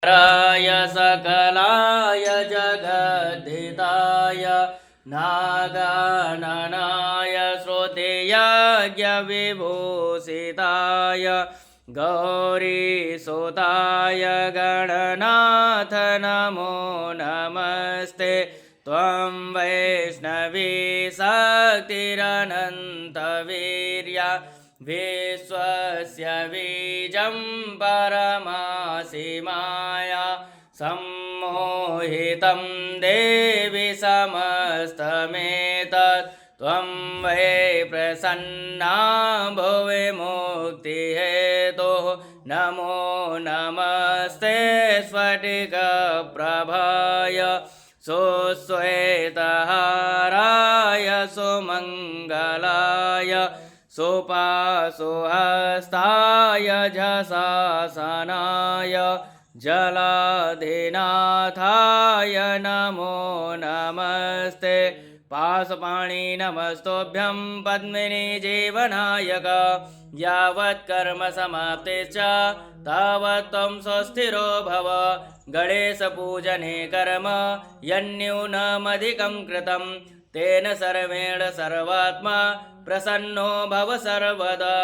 राय सकलाय जगद्धिताय नागाननाय श्रुतियज्ञविभूषिताय गौरीसुताय गणनाथ नमो नमस्ते त्वं वैष्णवी शक्तिरनन्तवीर्या विश्वस्य बीजं परमासि माया सम्मोहितं देवि समस्तमेतत् त्वं वै प्रसन्ना भुवि मुक्तिहेतुः नमो नमस्ते स्फटिकप्रभाय सुश्वेतहाराय सुमङ्गलाय सुपाशुहस्ताय झषासनाय जलाधिनाथाय नमो नमस्ते पाशपाणि नमस्तोभ्यं पद्मिनी जीवनायक यावत् कर्म समाप्तिश्च तावत् त्वं स्वस्थिरो भव गणेशपूजने कर्म यन्न्यूनमधिकं कृतं तेन सर्वेण सर्वात्मा प्रसन्नो भव सर्वदा।